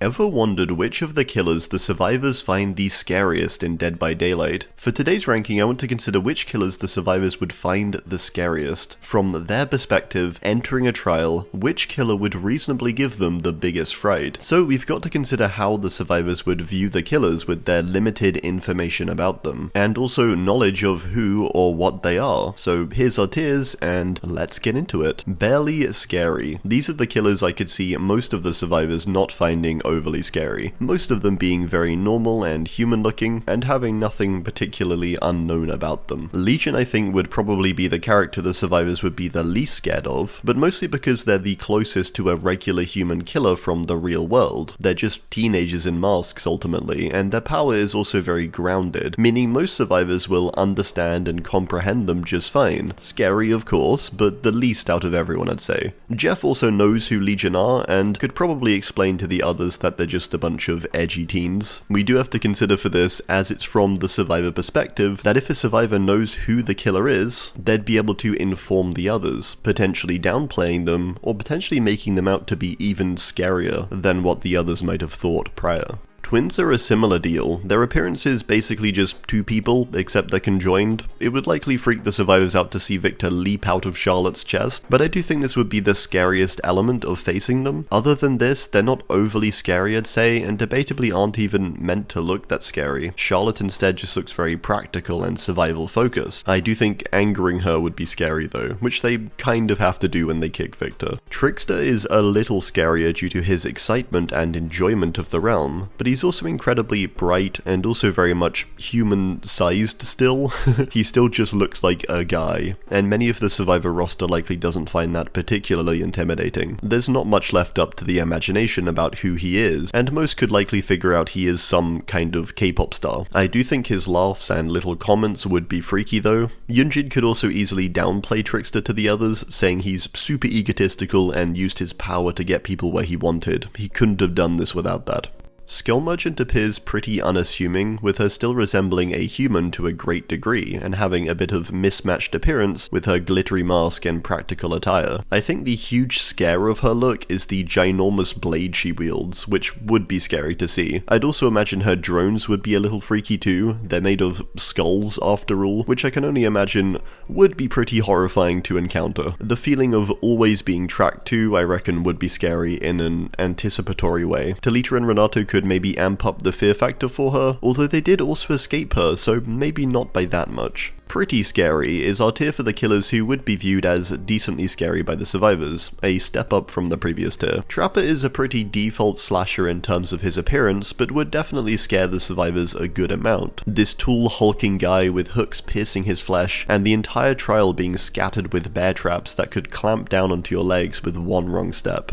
Ever wondered which of the killers the survivors find the scariest in Dead by Daylight? For today's ranking, I want to consider which killers the survivors would find the scariest. From their perspective, entering a trial, which killer would reasonably give them the biggest fright? So we've got to consider how the survivors would view the killers with their limited information about them, and also knowledge of who or what they are. So here's our tiers, and let's get into it. Barely scary. These are the killers I could see most of the survivors not finding overly scary, most of them being very normal and human looking, and having nothing particularly unknown about them. Legion, I think, would probably be the character the survivors would be the least scared of, but mostly because they're the closest to a regular human killer from the real world. They're just teenagers in masks ultimately, and their power is also very grounded, meaning most survivors will understand and comprehend them just fine. Scary, of course, but the least out of everyone, I'd say. Jeff also knows who Legion are, and could probably explain to the others that they're just a bunch of edgy teens. We do have to consider for this, as it's from the survivor perspective, that if a survivor knows who the killer is, they'd be able to inform the others, potentially downplaying them, or potentially making them out to be even scarier than what the others might have thought prior. Twins are a similar deal. Their appearance is basically just two people, except they're conjoined. It would likely freak the survivors out to see Victor leap out of Charlotte's chest, but I do think this would be the scariest element of facing them. Other than this, they're not overly scary, I'd say, and debatably aren't even meant to look that scary. Charlotte instead just looks very practical and survival focused. I do think angering her would be scary though, which they kind of have to do when they kick Victor. Trickster is a little scarier due to his excitement and enjoyment of the realm, but he's also incredibly bright and also very much human-sized still. He still just looks like a guy, and many of the survivor roster likely doesn't find that particularly intimidating. There's not much left up to the imagination about who he is, and most could likely figure out he is some kind of K-pop star. I do think his laughs and little comments would be freaky though. Yunjin could also easily downplay Trickster to the others, saying he's super egotistical and used his power to get people where he wanted. He couldn't have done this without that. Skull Merchant appears pretty unassuming, with her still resembling a human to a great degree, and having a bit of mismatched appearance with her glittery mask and practical attire. I think the huge scare of her look is the ginormous blade she wields, which would be scary to see. I'd also imagine her drones would be a little freaky too. They're made of skulls after all, which I can only imagine would be pretty horrifying to encounter. The feeling of always being tracked too, I reckon, would be scary in an anticipatory way. Talita and Renato could maybe amp up the fear factor for her, although they did also escape her, so maybe not by that much. Pretty scary is our tier for the killers who would be viewed as decently scary by the survivors, a step up from the previous tier. Trapper is a pretty default slasher in terms of his appearance, but would definitely scare the survivors a good amount. This tall hulking guy with hooks piercing his flesh, and the entire trial being scattered with bear traps that could clamp down onto your legs with one wrong step.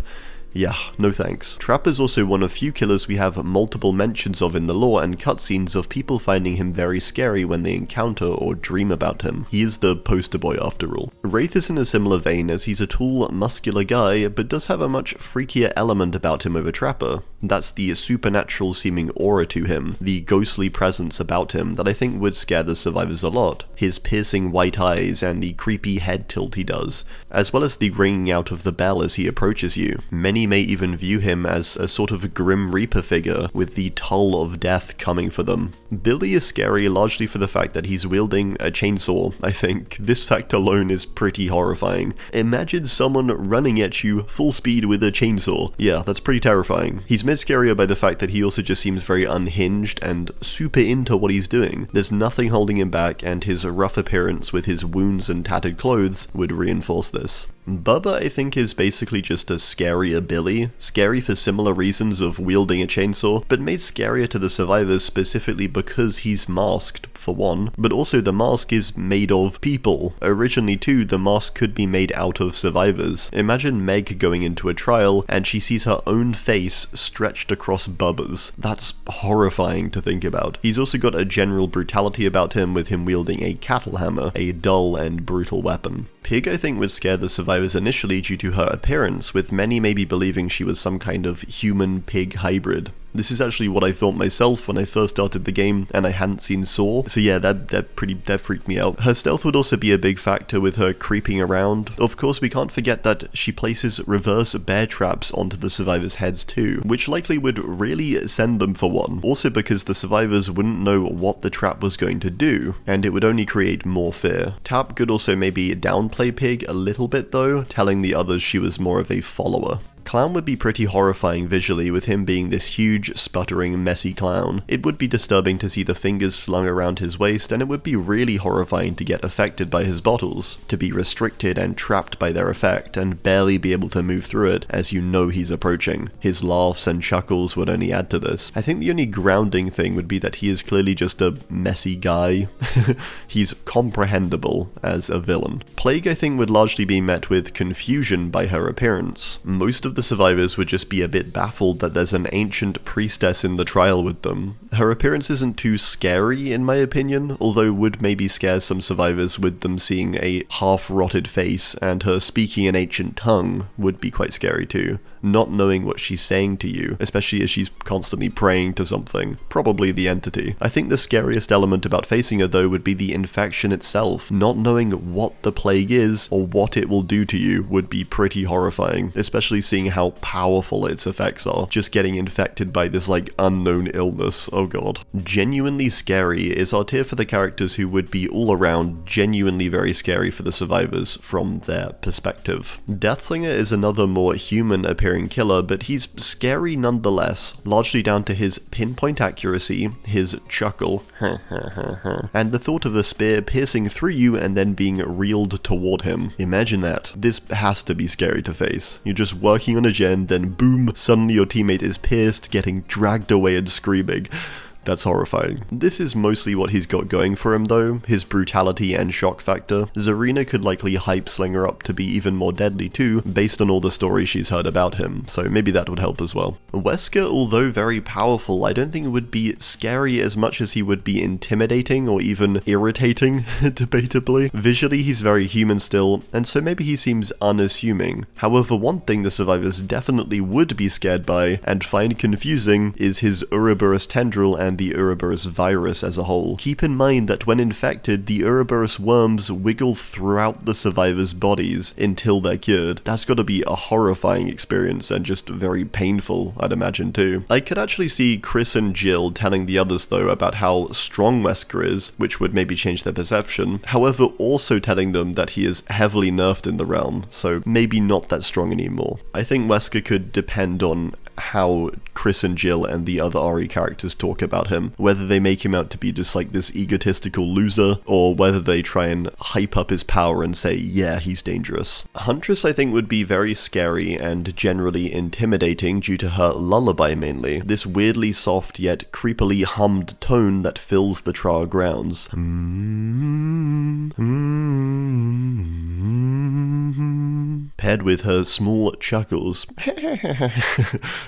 Yeah, no thanks. Trapper's also one of few killers we have multiple mentions of in the lore and cutscenes of people finding him very scary when they encounter or dream about him. He is the poster boy after all. Wraith is in a similar vein, as he's a tall, muscular guy, but does have a much freakier element about him over Trapper. That's the supernatural seeming aura to him, the ghostly presence about him that I think would scare the survivors a lot. His piercing white eyes and the creepy head tilt he does, as well as the ringing out of the bell as he approaches you. Many may even view him as a sort of Grim Reaper figure, with the toll of death coming for them. Billy is scary largely for the fact that he's wielding a chainsaw, I think. This fact alone is pretty horrifying. Imagine someone running at you full speed with a chainsaw. Yeah, that's pretty terrifying. He's made scarier by the fact that he also just seems very unhinged and super into what he's doing. There's nothing holding him back, and his rough appearance with his wounds and tattered clothes would reinforce this. Bubba, I think, is basically just a scarier Billy. Scary for similar reasons of wielding a chainsaw, but made scarier to the survivors specifically because he's masked, for one, but also the mask is made of people. Originally too, the mask could be made out of survivors. Imagine Meg going into a trial and she sees her own face stretched across Bubba's. That's horrifying to think about. He's also got a general brutality about him, with him wielding a cattle hammer, a dull and brutal weapon. Pig, I think, would scare the survivors initially due to her appearance, with many maybe believing she was some kind of human-pig hybrid. This is actually what I thought myself when I first started the game and I hadn't seen Saw, so yeah, that freaked me out. Her stealth would also be a big factor with her creeping around. Of course, we can't forget that she places reverse bear traps onto the survivors' heads too, which likely would really send them for one. Also because the survivors wouldn't know what the trap was going to do, and it would only create more fear. Tap could also maybe downplay Pig a little bit though, telling the others she was more of a follower. Clown would be pretty horrifying visually with him being this huge, sputtering, messy clown. It would be disturbing to see the fingers slung around his waist, and it would be really horrifying to get affected by his bottles, to be restricted and trapped by their effect, and barely be able to move through it as you know he's approaching. His laughs and chuckles would only add to this. I think the only grounding thing would be that he is clearly just a messy guy. He's comprehensible as a villain. Plague, I think, would largely be met with confusion by her appearance. Most of the survivors would just be a bit baffled that there's an ancient priestess in the trial with them. Her appearance isn't too scary in my opinion, although would maybe scare some survivors with them seeing a half-rotted face, and her speaking an ancient tongue would be quite scary too. Not knowing what she's saying to you, especially as she's constantly praying to something, probably the entity. I think the scariest element about facing her though would be the infection itself. Not knowing what the plague is or what it will do to you would be pretty horrifying, especially seeing how powerful its effects are. Just getting infected by this like unknown illness, oh god. Genuinely scary is our tier for the characters who would be all around genuinely very scary for the survivors from their perspective. Deathslinger is another more human appearing killer, but he's scary nonetheless, largely down to his pinpoint accuracy, his chuckle, and the thought of a spear piercing through you and then being reeled toward him. Imagine that. This has to be scary to face. You're just working on a gen, then boom, suddenly your teammate is pierced, getting dragged away and screaming. That's horrifying. This is mostly what he's got going for him though, his brutality and shock factor. Zarina could likely hype Slinger up to be even more deadly too, based on all the stories she's heard about him, so maybe that would help as well. Wesker, although very powerful, I don't think would be scary as much as he would be intimidating or even irritating, debatably. Visually he's very human still, and so maybe he seems unassuming. However, one thing the survivors definitely would be scared by, and find confusing, is his Ouroboros tendril and the Ouroboros virus as a whole. Keep in mind that when infected, the Ouroboros worms wiggle throughout the survivors' bodies until they're cured. That's gotta be a horrifying experience and just very painful, I'd imagine too. I could actually see Chris and Jill telling the others though about how strong Wesker is, which would maybe change their perception, however also telling them that he is heavily nerfed in the realm, so maybe not that strong anymore. I think Wesker could depend on how Chris and Jill and the other RE characters talk about him, whether they make him out to be just like this egotistical loser, or whether they try and hype up his power and say, yeah, he's dangerous. Huntress, I think, would be very scary and generally intimidating due to her lullaby mainly, this weirdly soft yet creepily hummed tone that fills the trial grounds. Paired with her small chuckles.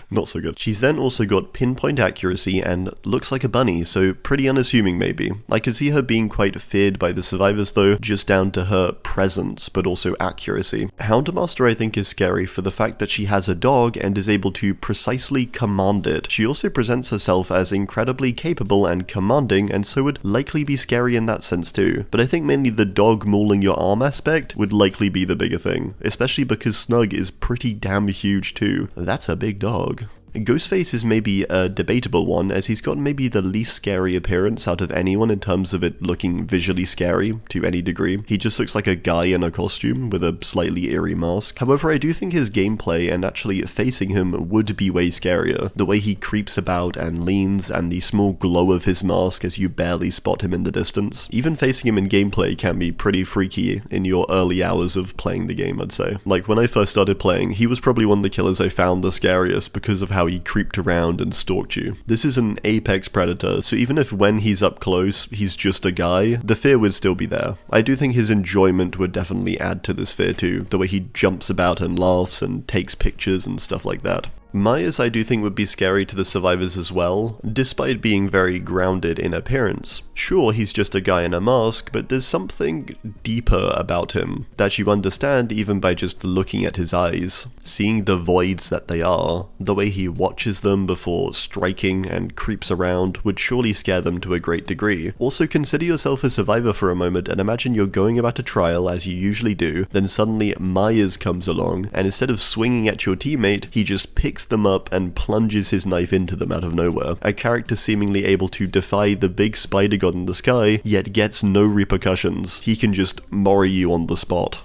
Not so good. She's then also got pinpoint accuracy and looks like a bunny, so pretty unassuming maybe. I could see her being quite feared by the survivors though, just down to her presence, but also accuracy. Houndmaster I think is scary for the fact that she has a dog and is able to precisely command it. She also presents herself as incredibly capable and commanding, and so would likely be scary in that sense too. But I think mainly the dog mauling your arm aspect would likely be the bigger thing, especially because Snug is pretty damn huge too. That's a big dog. Ghostface is maybe a debatable one, as he's got maybe the least scary appearance out of anyone in terms of it looking visually scary to any degree. He just looks like a guy in a costume with a slightly eerie mask. However, I do think his gameplay and actually facing him would be way scarier. The way he creeps about and leans, and the small glow of his mask as you barely spot him in the distance. Even facing him in gameplay can be pretty freaky in your early hours of playing the game, I'd say. Like when I first started playing, he was probably one of the killers I found the scariest because of how he creeped around and stalked you. This is an apex predator, so even if when he's up close, he's just a guy, the fear would still be there. I do think his enjoyment would definitely add to this fear too, the way he jumps about and laughs and takes pictures and stuff like that. Myers I do think would be scary to the survivors as well, despite being very grounded in appearance. Sure, he's just a guy in a mask, but there's something deeper about him that you understand even by just looking at his eyes, seeing the voids that they are. The way he watches them before striking and creeps around would surely scare them to a great degree. Also, consider yourself a survivor for a moment and imagine you're going about a trial as you usually do, then suddenly Myers comes along, and instead of swinging at your teammate, he just picks them up and plunges his knife into them out of nowhere. A character seemingly able to defy the big spider god in the sky, yet gets no repercussions. He can just mori you on the spot.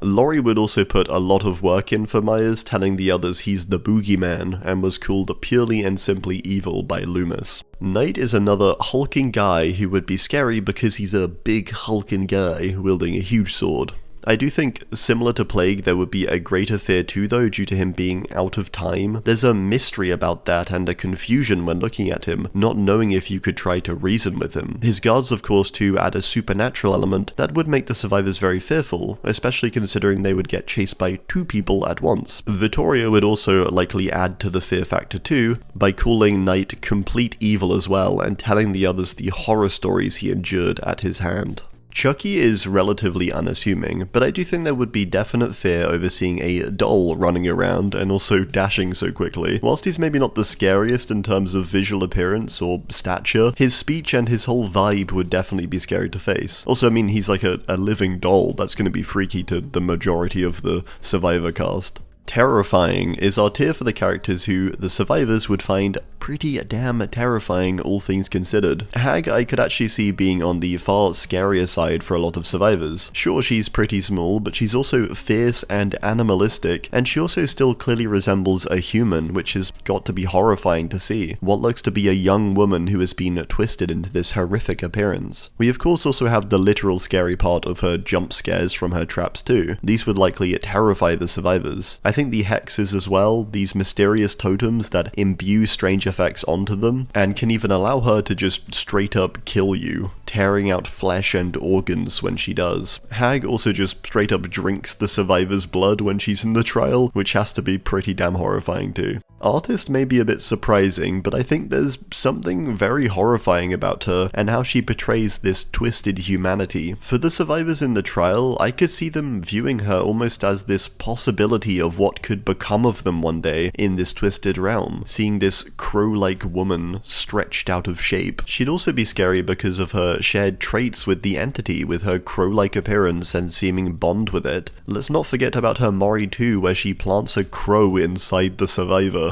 Laurie would also put a lot of work in for Myers, telling the others he's the boogeyman and was called purely and simply evil by Loomis. Knight is another hulking guy who would be scary because he's a big hulking guy wielding a huge sword. I do think, similar to Plague, there would be a greater fear too though due to him being out of time. There's a mystery about that and a confusion when looking at him, not knowing if you could try to reason with him. His guards of course too add a supernatural element that would make the survivors very fearful, especially considering they would get chased by two people at once. Vittorio would also likely add to the fear factor too, by calling Knight complete evil as well and telling the others the horror stories he endured at his hand. Chucky is relatively unassuming, but I do think there would be definite fear over seeing a doll running around and also dashing so quickly. Whilst he's maybe not the scariest in terms of visual appearance or stature, his speech and his whole vibe would definitely be scary to face. Also, I mean, he's like a living doll. That's going to be freaky to the majority of the survivor cast. Terrifying is our tier for the characters who the survivors would find pretty damn terrifying, all things considered. Hag I could actually see being on the far scarier side for a lot of survivors. Sure, she's pretty small, but she's also fierce and animalistic, and she also still clearly resembles a human, which has got to be horrifying to see. What looks to be a young woman who has been twisted into this horrific appearance. We of course also have the literal scary part of her jump scares from her traps too. These would likely terrify the survivors. I think the hexes as well, these mysterious totems that imbue strange effects onto them, and can even allow her to just straight up kill you, tearing out flesh and organs when she does. Hag also just straight up drinks the survivor's blood when she's in the trial, which has to be pretty damn horrifying too. Artist may be a bit surprising, but I think there's something very horrifying about her and how she portrays this twisted humanity. For the survivors in the trial, I could see them viewing her almost as this possibility of what could become of them one day in this twisted realm, seeing this crow-like woman stretched out of shape. She'd also be scary because of her shared traits with the entity, with her crow-like appearance and seeming bond with it. Let's not forget about her Mori too, where she plants a crow inside the survivor.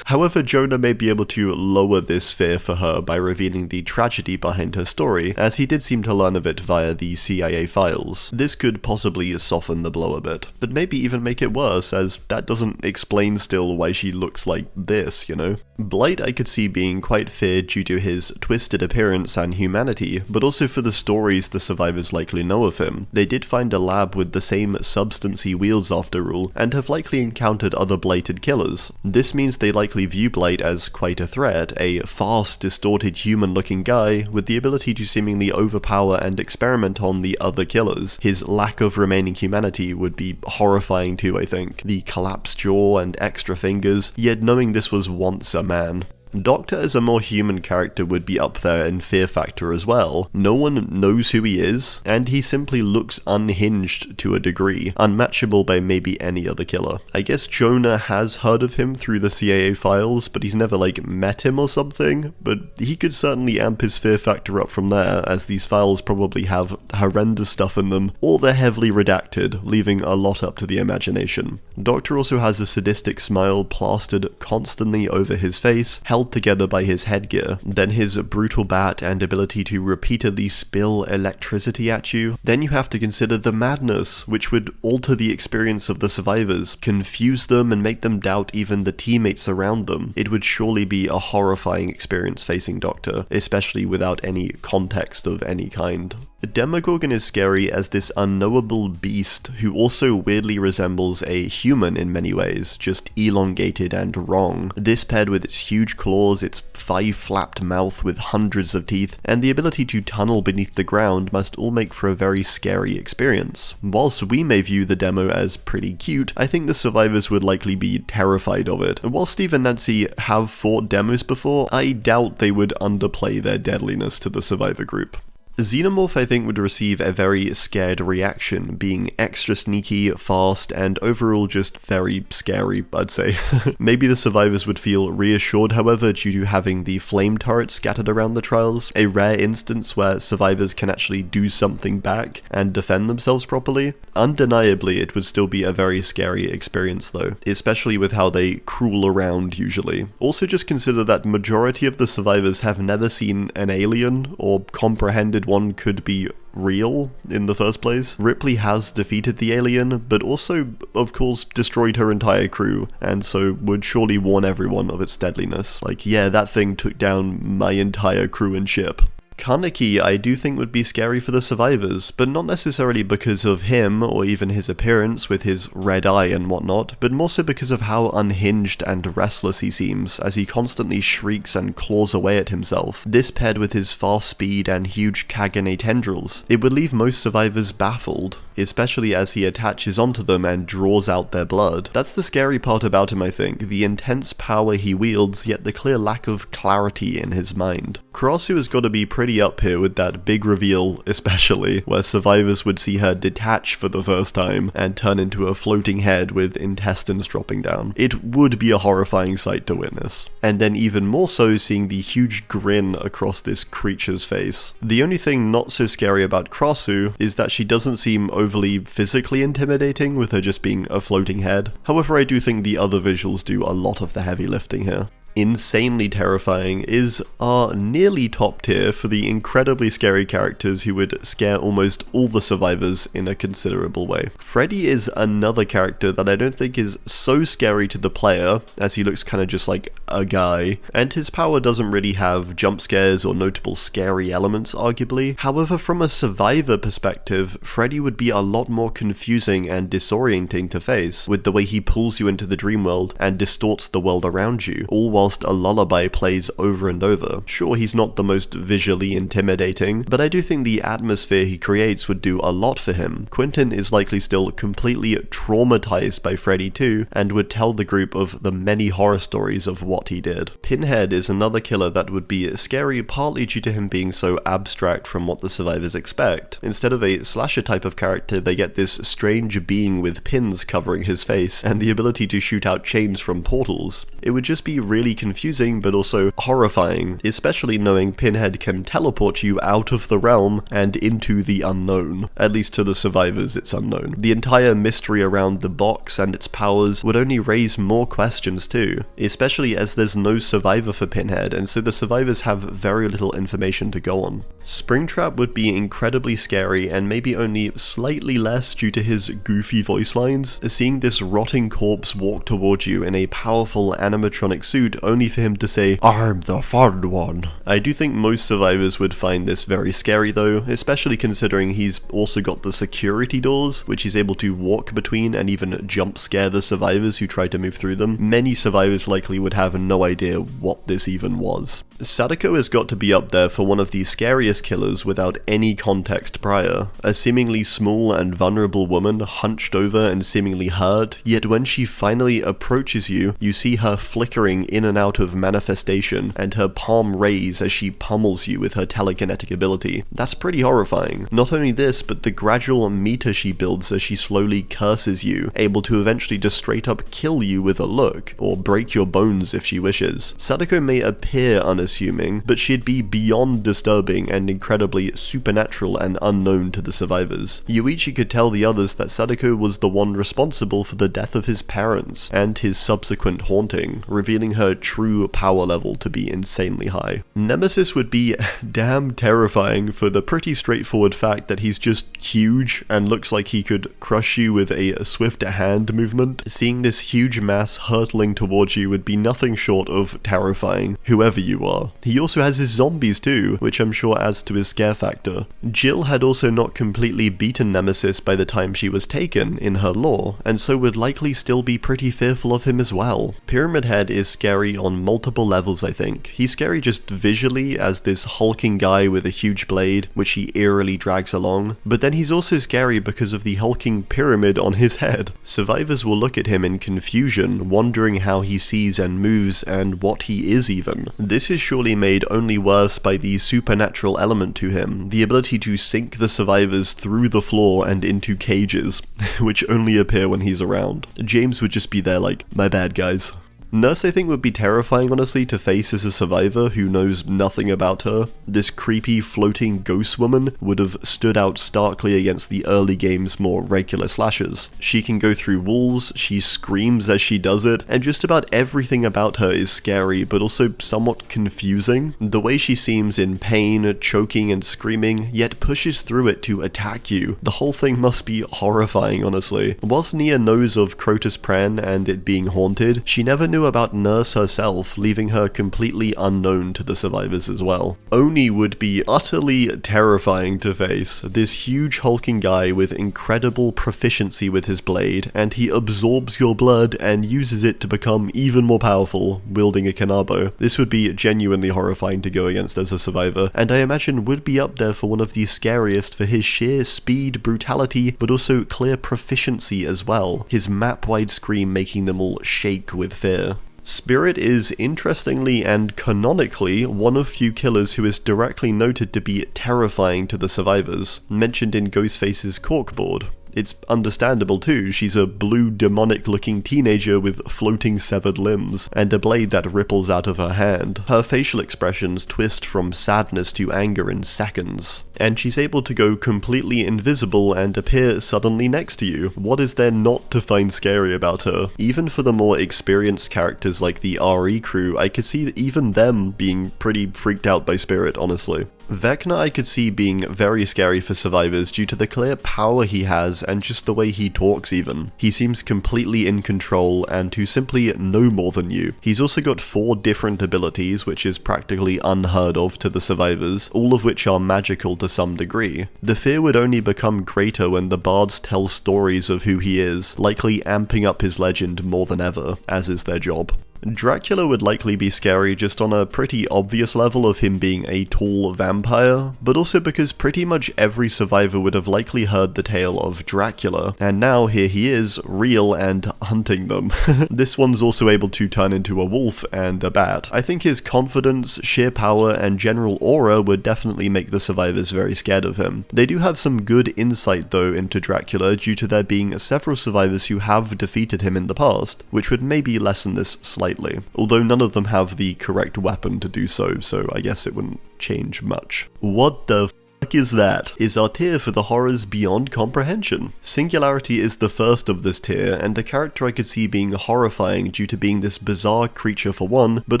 However, Jonah may be able to lower this fear for her by revealing the tragedy behind her story, as he did seem to learn of it via the CIA files. This could possibly soften the blow a bit, but maybe even make it worse, as that doesn't explain still why she looks like this, you know? Blight I could see being quite feared due to his twisted appearance and humanity, but also for the stories the survivors likely know of him. They did find a lab with the same substance he wields after all, and have likely encountered other blighted killers. This means they likely view Blight as quite a threat, a fast, distorted human-looking guy with the ability to seemingly overpower and experiment on the other killers. His lack of remaining humanity would be horrifying too, I think. The collapsed jaw and extra fingers, yet knowing this was once a man. Doctor as a more human character would be up there in fear factor as well. No one knows who he is, and he simply looks unhinged to a degree, unmatchable by maybe any other killer. I guess Jonah has heard of him through the CIA files, but he's never like met him or something, but he could certainly amp his fear factor up from there, as these files probably have horrendous stuff in them, or they're heavily redacted, leaving a lot up to the imagination. Doctor also has a sadistic smile plastered constantly over his face, held together by his headgear, then his brutal bat and ability to repeatedly spill electricity at you. Then you have to consider the madness, which would alter the experience of the survivors, confuse them and make them doubt even the teammates around them. It would surely be a horrifying experience facing Doctor, especially without any context of any kind. The Demogorgon is scary as this unknowable beast who also weirdly resembles a human in many ways, just elongated and wrong. This paired with its huge claws claws, its 5-flapped mouth with hundreds of teeth, and the ability to tunnel beneath the ground must all make for a very scary experience. Whilst we may view the demo as pretty cute, I think the survivors would likely be terrified of it. And while Steve and Nancy have fought demos before, I doubt they would underplay their deadliness to the survivor group. Xenomorph, I think, would receive a very scared reaction, being extra sneaky, fast, and overall just very scary, I'd say. Maybe the survivors would feel reassured, however, due to having the flame turret scattered around the trials, a rare instance where survivors can actually do something back and defend themselves properly. Undeniably, it would still be a very scary experience though, especially with how they crawl around usually. Also just consider that majority of the survivors have never seen an alien or comprehended one could be real in the first place. Ripley has defeated the alien, but also, of course, destroyed her entire crew, and so would surely warn everyone of its deadliness. Like, yeah, that thing took down my entire crew and ship. Kaneki, I do think, would be scary for the survivors, but not necessarily because of him or even his appearance with his red eye and whatnot, but more so because of how unhinged and restless he seems, as he constantly shrieks and claws away at himself. This paired with his fast speed and huge Kagane tendrils, it would leave most survivors baffled, especially as he attaches onto them and draws out their blood. That's the scary part about him, I think, the intense power he wields, yet the clear lack of clarity in his mind. Krasue has got to be pretty up here with that big reveal, especially, where survivors would see her detach for the first time and turn into a floating head with intestines dropping down. It would be a horrifying sight to witness. And then even more so seeing the huge grin across this creature's face. The only thing not so scary about Krasue is that she doesn't seem overly physically intimidating with her just being a floating head. However, I do think the other visuals do a lot of the heavy lifting here. Insanely terrifying is our nearly top tier for the incredibly scary characters who would scare almost all the survivors in a considerable way. Freddy is another character that I don't think is so scary to the player, as he looks kind of just like a guy, and his power doesn't really have jump scares or notable scary elements arguably. However, from a survivor perspective, Freddy would be a lot more confusing and disorienting to face, with the way he pulls you into the dream world and distorts the world around you, all whilst a lullaby plays over and over. Sure, he's not the most visually intimidating, but I do think the atmosphere he creates would do a lot for him. Quentin is likely still completely traumatized by Freddy too, and would tell the group of the many horror stories of what he did. Pinhead is another killer that would be scary partly due to him being so abstract from what the survivors expect. Instead of a slasher type of character, they get this strange being with pins covering his face, and the ability to shoot out chains from portals. It would just be really confusing but also horrifying, especially knowing Pinhead can teleport you out of the realm and into the unknown. At least to the survivors it's unknown. The entire mystery around the box and its powers would only raise more questions too, especially as there's no survivor for Pinhead, and so the survivors have very little information to go on. Springtrap would be incredibly scary and maybe only slightly less due to his goofy voice lines. Seeing this rotting corpse walk towards you in a powerful animatronic suit only for him to say, "I'm the fun one." I do think most survivors would find this very scary though, especially considering he's also got the security doors, which he's able to walk between and even jump scare the survivors who try to move through them. Many survivors likely would have no idea what this even was. Sadako has got to be up there for one of the scariest killers without any context prior. A seemingly small and vulnerable woman hunched over and seemingly hurt, yet when she finally approaches you, you see her flickering in and out of manifestation, and her palm raise as she pummels you with her telekinetic ability. That's pretty horrifying. Not only this, but the gradual meter she builds as she slowly curses you, able to eventually just straight up kill you with a look, or break your bones if she wishes. Sadako may appear unassuming, but she'd be beyond disturbing and incredibly supernatural and unknown to the survivors. Yuichi could tell the others that Sadako was the one responsible for the death of his parents, and his subsequent haunting, revealing her true power level to be insanely high. Nemesis would be damn terrifying for the pretty straightforward fact that he's just huge and looks like he could crush you with a swift hand movement. Seeing this huge mass hurtling towards you would be nothing short of terrifying, whoever you are. He also has his zombies too, which I'm sure adds adds to his scare factor. Jill had also not completely beaten Nemesis by the time she was taken in her lore, and so would likely still be pretty fearful of him as well. Pyramid Head is scary on multiple levels, I think. He's scary just visually as this hulking guy with a huge blade, which he eerily drags along, but then he's also scary because of the hulking pyramid on his head. Survivors will look at him in confusion, wondering how he sees and moves and what he is even. This is surely made only worse by the supernatural element to him, the ability to sink the survivors through the floor and into cages, which only appear when he's around. James would just be there like, my bad guys. Nurse I think would be terrifying honestly to face as a survivor who knows nothing about her. This creepy floating ghost woman would have stood out starkly against the early game's more regular slashers. She can go through walls, she screams as she does it, and just about everything about her is scary but also somewhat confusing. The way she seems in pain, choking and screaming, yet pushes through it to attack you. The whole thing must be horrifying honestly. Whilst Nia knows of Crotus Pren and it being haunted, she never knew about Nurse herself, leaving her completely unknown to the survivors as well. Oni would be utterly terrifying to face. This huge hulking guy with incredible proficiency with his blade, and he absorbs your blood and uses it to become even more powerful, wielding a kanabo. This would be genuinely horrifying to go against as a survivor, and I imagine would be up there for one of the scariest for his sheer speed, brutality, but also clear proficiency as well. His map-wide scream making them all shake with fear. Spirit is interestingly and canonically one of few killers who is directly noted to be terrifying to the survivors, mentioned in Ghostface's corkboard. It's understandable too, she's a blue demonic looking teenager with floating severed limbs, and a blade that ripples out of her hand. Her facial expressions twist from sadness to anger in seconds, and she's able to go completely invisible and appear suddenly next to you. What is there not to find scary about her? Even for the more experienced characters like the RE crew, I could see even them being pretty freaked out by Spirit, honestly. Vecna I could see being very scary for survivors due to the clear power he has and just the way he talks even. He seems completely in control and to simply know more than you. He's also got 4 different abilities, which is practically unheard of to the survivors, all of which are magical to some degree. The fear would only become greater when the bards tell stories of who he is, likely amping up his legend more than ever, as is their job. Dracula would likely be scary just on a pretty obvious level of him being a tall vampire, but also because pretty much every survivor would have likely heard the tale of Dracula, and now here he is, real and hunting them. This one's also able to turn into a wolf and a bat. I think his confidence, sheer power, and general aura would definitely make the survivors very scared of him. They do have some good insight though into Dracula due to there being several survivors who have defeated him in the past, which would maybe lessen this slightly. Although none of them have the correct weapon to do so, so I guess it wouldn't change much. What the fuck is that? Is our tier for the horrors beyond comprehension. Singularity is the first of this tier, and a character I could see being horrifying due to being this bizarre creature for one, but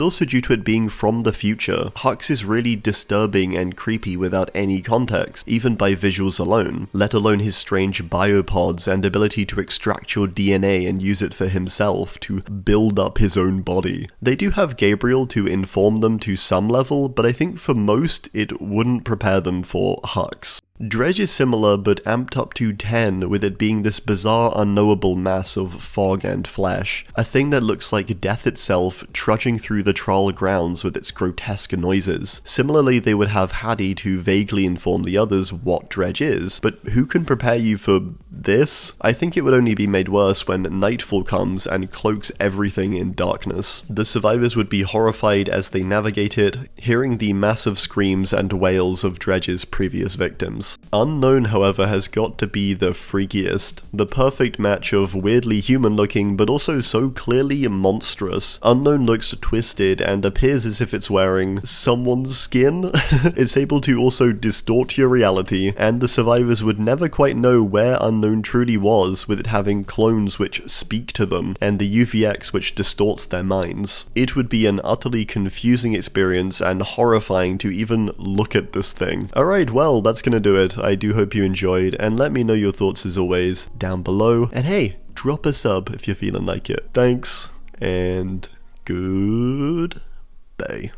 also due to it being from the future. Hux is really disturbing and creepy without any context, even by visuals alone, let alone his strange biopods and ability to extract your DNA and use it for himself to build up his own body. They do have Gabriel to inform them to some level, but I think for most it wouldn't prepare them for Hux. Dredge is similar but amped up to 10, with it being this bizarre unknowable mass of fog and flesh, a thing that looks like death itself trudging through the trial grounds with its grotesque noises. Similarly, they would have Hattie to vaguely inform the others what Dredge is, but who can prepare you for this? I think it would only be made worse when nightfall comes and cloaks everything in darkness. The survivors would be horrified as they navigate it, hearing the massive screams and wails of Dredge's previous victims. Unknown, however, has got to be the freakiest. The perfect match of weirdly human looking but also so clearly monstrous. Unknown looks twisted and appears as if it's wearing someone's skin. It's able to also distort your reality, and the survivors would never quite know where Unknown truly was, with it having clones which speak to them, and the UVX which distorts their minds. It would be an utterly confusing experience and horrifying to even look at this thing. Alright, well, that's gonna do it. I do hope you enjoyed, and let me know your thoughts as always down below, and hey, drop a sub if you're feeling like it. Thanks, and goodbye.